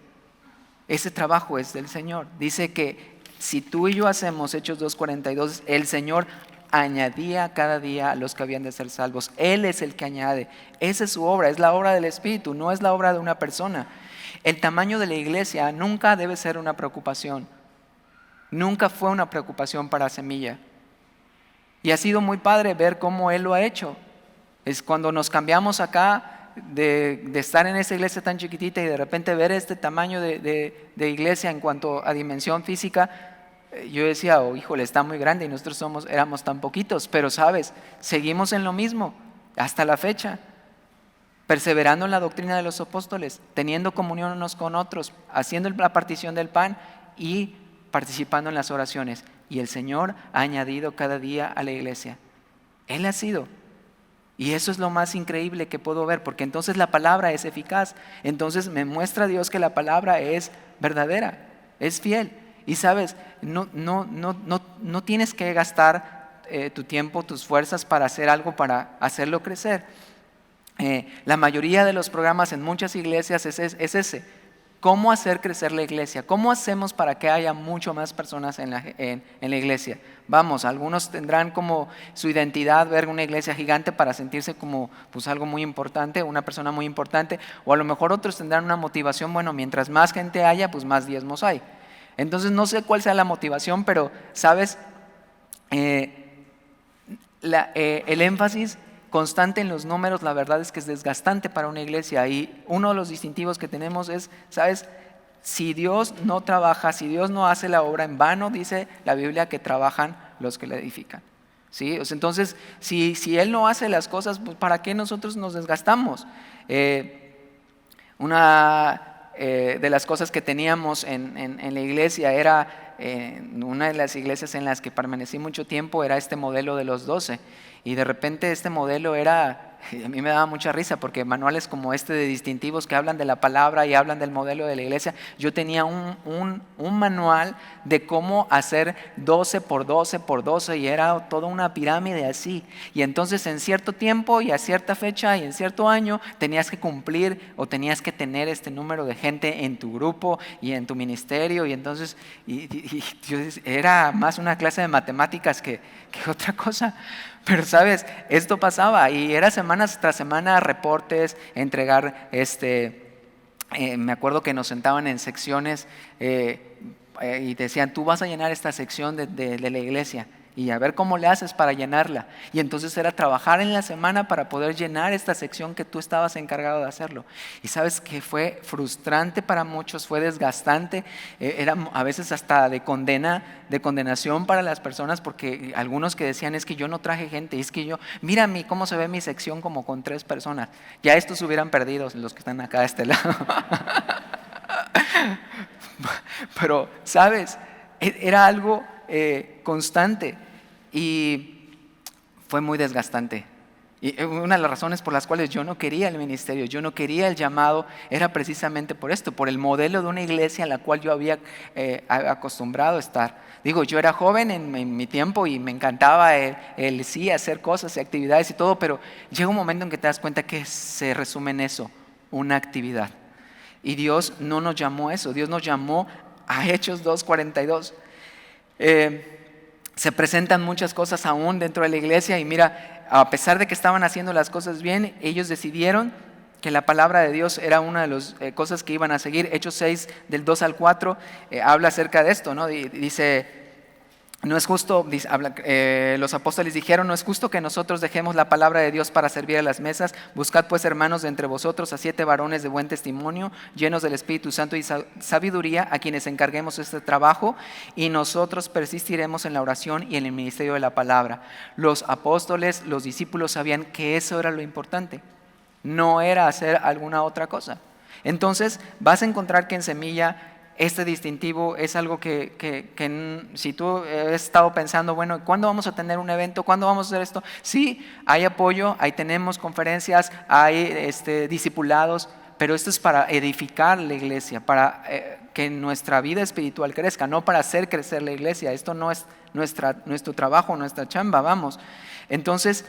Ese trabajo es del Señor. Dice que si tú y yo hacemos Hechos 2:42, el Señor añadía cada día a los que habían de ser salvos. Él es el que añade. Esa es su obra, es la obra del Espíritu, no es la obra de una persona. El tamaño de la iglesia nunca debe ser una preocupación. Nunca fue una preocupación para Semilla. Y ha sido muy padre ver cómo Él lo ha hecho. Es cuando nos cambiamos acá de estar en esa iglesia tan chiquitita y de repente ver este tamaño de iglesia en cuanto a dimensión física, yo decía, oh, híjole, está muy grande y nosotros éramos tan poquitos, pero sabes, seguimos en lo mismo hasta la fecha, perseverando en la doctrina de los apóstoles, teniendo comunión unos con otros, haciendo la partición del pan y participando en las oraciones. Y el Señor ha añadido cada día a la iglesia. Él ha sido. Y eso es lo más increíble que puedo ver, porque entonces la palabra es eficaz. Entonces me muestra Dios que la palabra es verdadera, es fiel. Y sabes, no tienes que gastar tu tiempo, tus fuerzas para hacer algo, para hacerlo crecer. La mayoría de los programas en muchas iglesias es ese. ¿Cómo hacer crecer la iglesia? ¿Cómo hacemos para que haya mucho más personas en la iglesia? Vamos, algunos tendrán como su identidad ver una iglesia gigante para sentirse como pues algo muy importante, una persona muy importante, o a lo mejor otros tendrán una motivación, bueno, mientras más gente haya, pues más diezmos hay. Entonces no sé cuál sea la motivación, pero sabes, el énfasis constante en los números, la verdad es que es desgastante para una iglesia. Y uno de los distintivos que tenemos es, ¿sabes? Si Dios no trabaja, si Dios no hace la obra en vano, dice la Biblia que trabajan los que la edifican. ¿Sí? Entonces, si Él no hace las cosas, pues ¿para qué nosotros nos desgastamos? Una de las cosas que teníamos en la iglesia era, una de las iglesias en las que permanecí mucho tiempo era este modelo de los 12. Y de repente este modelo era, a mí me daba mucha risa porque manuales como este de distintivos que hablan de la palabra y hablan del modelo de la iglesia, yo tenía un manual de cómo hacer 12 por 12 por 12 y era toda una pirámide así. Y entonces en cierto tiempo y a cierta fecha y en cierto año tenías que cumplir o tenías que tener este número de gente en tu grupo y en tu ministerio. Y entonces era más una clase de matemáticas que otra cosa. Pero sabes, esto pasaba y era semanas tras semana reportes, entregar, me acuerdo que nos sentaban en secciones y decían, tú vas a llenar esta sección de la iglesia y a ver cómo le haces para llenarla. Y entonces era trabajar en la semana para poder llenar esta sección que tú estabas encargado de hacerlo. Y sabes que fue frustrante para muchos, fue desgastante, era a veces hasta de condenación para las personas, porque algunos que decían, es que yo no traje gente, es que mira cómo se ve mi sección como con 3 personas. Ya estos hubieran perdido los que están acá de este lado. Pero, ¿sabes? Era algo constante y fue muy desgastante. Y una de las razones por las cuales yo no quería el ministerio, yo no quería el llamado, era precisamente por esto, por el modelo de una iglesia en la cual yo había acostumbrado a estar. Digo, yo era joven en mi tiempo y me encantaba el sí hacer cosas y actividades y todo, pero llega un momento en que te das cuenta que se resume en eso, una actividad. Y Dios no nos llamó a eso, Dios nos llamó a Hechos 2:42. Se presentan muchas cosas aún dentro de la iglesia y mira, a pesar de que estaban haciendo las cosas bien, ellos decidieron que la palabra de Dios era una de las cosas que iban a seguir. Hechos 6 del 2 al 4 habla acerca de esto, ¿no? Dice, no es justo, los apóstoles dijeron, no es justo que nosotros dejemos la palabra de Dios para servir a las mesas. Buscad pues, hermanos, de entre vosotros a 7 varones de buen testimonio, llenos del Espíritu Santo y sabiduría, a quienes encarguemos este trabajo, y nosotros persistiremos en la oración y en el ministerio de la palabra. Los apóstoles, los discípulos sabían que eso era lo importante. no era hacer alguna otra cosa. Entonces vas a encontrar que en Semilla este distintivo es algo que si tú has estado pensando, bueno, ¿cuándo vamos a tener un evento? ¿Cuándo vamos a hacer esto? Sí, hay apoyo, ahí tenemos conferencias, hay discipulados, pero esto es para edificar la iglesia, para que nuestra vida espiritual crezca, no para hacer crecer la iglesia. Esto no es nuestro trabajo, nuestra chamba, vamos. Entonces,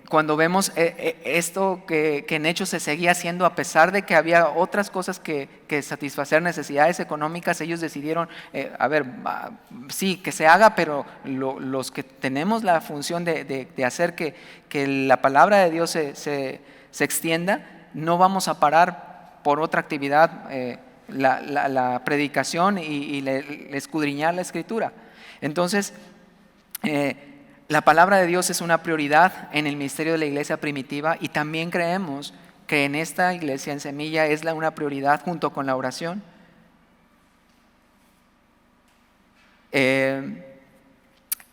cuando vemos esto que en Hechos se seguía haciendo, a pesar de que había otras cosas que satisfacer, necesidades económicas, ellos decidieron, sí, que se haga, pero los que tenemos la función de hacer que la palabra de Dios se extienda, no vamos a parar por otra actividad, la predicación y escudriñar la Escritura. Entonces, la palabra de Dios es una prioridad en el ministerio de la iglesia primitiva, y también creemos que en esta iglesia en Semilla es una prioridad junto con la oración.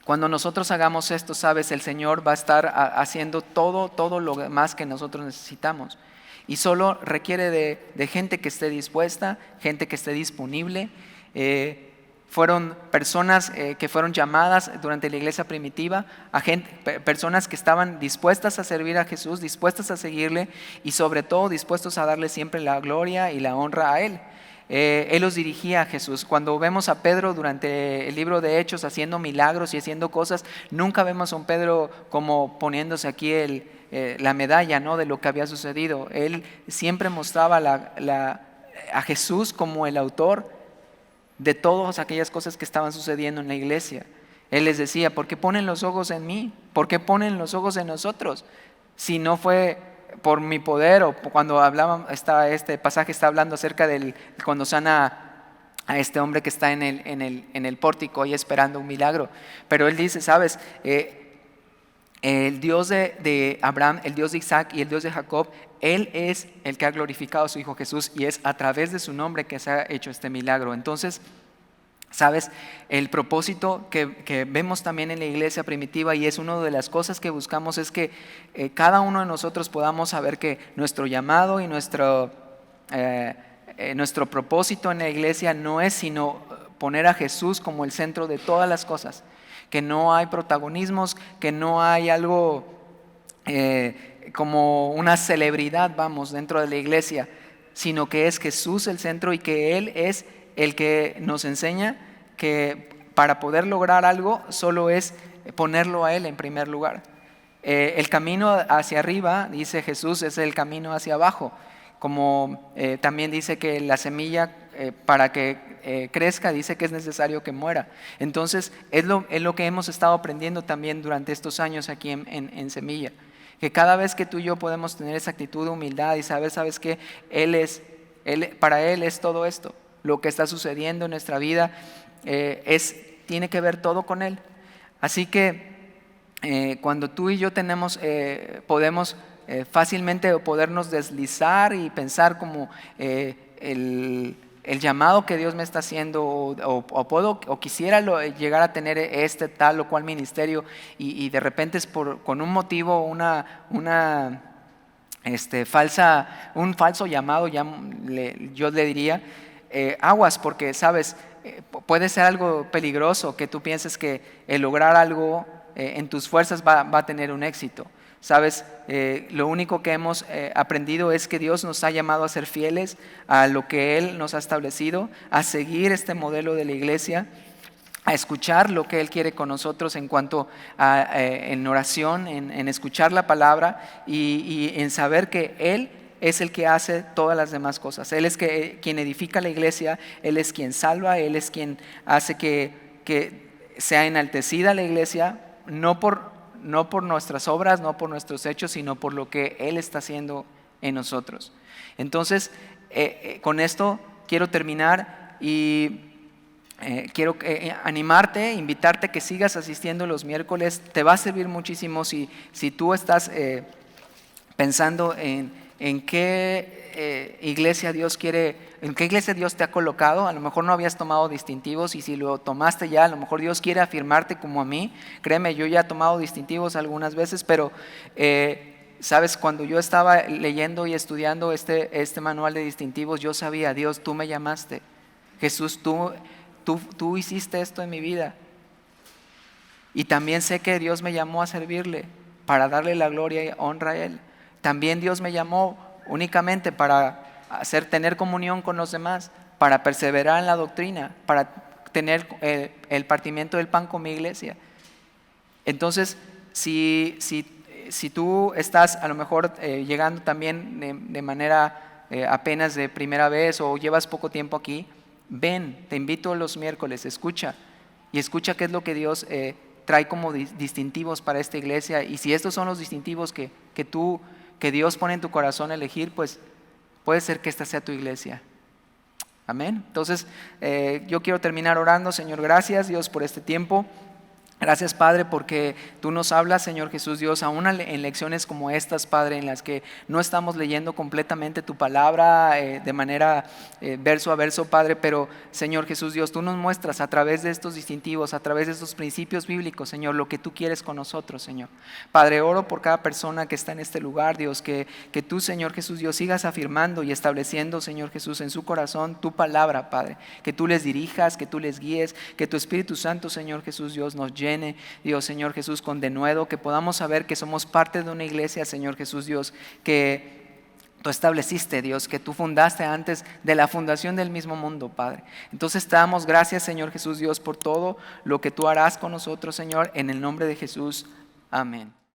Cuando nosotros hagamos esto, sabes, el Señor va a estar haciendo todo lo demás que nosotros necesitamos, y solo requiere de gente que esté dispuesta, gente que esté disponible. Fueron personas que fueron llamadas durante la iglesia primitiva, personas que estaban dispuestas a servir a Jesús, dispuestas a seguirle, y sobre todo dispuestos a darle siempre la gloria y la honra a Él. Él los dirigía a Jesús. Cuando vemos a Pedro durante el libro de Hechos haciendo milagros y haciendo cosas, nunca vemos a un Pedro como poniéndose aquí la medalla, ¿no?, de lo que había sucedido. Él siempre mostraba a Jesús como el autor de todas aquellas cosas que estaban sucediendo en la iglesia. Él les decía, ¿por qué ponen los ojos en mí? ¿Por qué ponen los ojos en nosotros? Si no fue por mi poder, o cuando hablaban, este pasaje está hablando acerca de cuando sana a este hombre que está en el pórtico y esperando un milagro. Pero él dice, sabes, el Dios de Abraham, el Dios de Isaac y el Dios de Jacob, Él es el que ha glorificado a su Hijo Jesús, y es a través de su nombre que se ha hecho este milagro. Entonces, sabes, el propósito que vemos también en la iglesia primitiva, y es una de las cosas que buscamos, es que cada uno de nosotros podamos saber que nuestro llamado y nuestro propósito en la iglesia no es sino poner a Jesús como el centro de todas las cosas, que no hay protagonismos, que no hay algo como una celebridad, vamos, dentro de la iglesia, sino que es Jesús el centro, y que Él es el que nos enseña que para poder lograr algo solo es ponerlo a Él en primer lugar. El camino hacia arriba, dice Jesús, es el camino hacia abajo. Como también dice que la semilla para que crezca, dice que es necesario que muera. Entonces es lo que hemos estado aprendiendo también durante estos años aquí en Semilla, que cada vez que tú y yo podemos tener esa actitud de humildad y saber, ¿sabes qué? Para Él es todo esto. Lo que está sucediendo en nuestra vida tiene que ver todo con Él. Así que cuando tú y yo podemos fácilmente podernos deslizar y pensar como el llamado que Dios me está haciendo, o quisiera llegar a tener tal o cual ministerio, y de repente es con un motivo, un falso llamado, yo le diría, aguas, porque sabes, puede ser algo peligroso que tú pienses que el lograr algo en tus fuerzas va a tener un éxito. Sabes, lo único que hemos aprendido es que Dios nos ha llamado a ser fieles a lo que Él nos ha establecido, a seguir este modelo de la iglesia, a escuchar lo que Él quiere con nosotros en cuanto a en oración, en escuchar la palabra, y en saber que Él es el que hace todas las demás cosas. Él es quien edifica la iglesia, Él es quien salva, Él es quien hace que sea enaltecida la iglesia, no por nuestras obras, no por nuestros hechos, sino por lo que Él está haciendo en nosotros. Entonces, con esto quiero terminar, y quiero animarte, invitarte que sigas asistiendo los miércoles. Te va a servir muchísimo si tú estás pensando en qué iglesia Dios quiere, en qué iglesia Dios te ha colocado. A lo mejor no habías tomado distintivos, y si lo tomaste ya, a lo mejor Dios quiere afirmarte como a mí. Créeme, yo ya he tomado distintivos algunas veces, pero sabes, cuando yo estaba leyendo y estudiando este manual de distintivos, yo sabía, Dios, tú me llamaste. Jesús, tú hiciste esto en mi vida. Y también sé que Dios me llamó a servirle, para darle la gloria y honra a Él. También Dios me llamó únicamente para tener comunión con los demás, para perseverar en la doctrina, para tener el partimiento del pan con mi iglesia. Entonces, si tú estás a lo mejor llegando también de manera apenas de primera vez o llevas poco tiempo aquí, ven, te invito los miércoles, escucha qué es lo que Dios trae como distintivos para esta iglesia, y si estos son los distintivos que Dios pone en tu corazón elegir, pues puede ser que esta sea tu iglesia. Amén. Entonces yo quiero terminar orando. Señor, gracias Dios por este tiempo. Gracias, Padre, porque tú nos hablas, Señor Jesús Dios, aún en lecciones como estas, Padre, en las que no estamos leyendo completamente tu palabra de manera verso a verso, Padre, pero Señor Jesús Dios, tú nos muestras a través de estos distintivos, a través de estos principios bíblicos, Señor, lo que tú quieres con nosotros, Señor. Padre, oro por cada persona que está en este lugar, Dios, que tú, Señor Jesús Dios, sigas afirmando y estableciendo, Señor Jesús, en su corazón tu palabra, Padre, que tú les dirijas, que tú les guíes, que tu Espíritu Santo, Señor Jesús Dios, nos llene, Dios, Señor Jesús, con denuedo, que podamos saber que somos parte de una iglesia, Señor Jesús Dios, que tú estableciste, Dios, que tú fundaste antes de la fundación del mismo mundo, Padre. Entonces te damos gracias, Señor Jesús Dios, por todo lo que tú harás con nosotros, Señor, en el nombre de Jesús. Amén.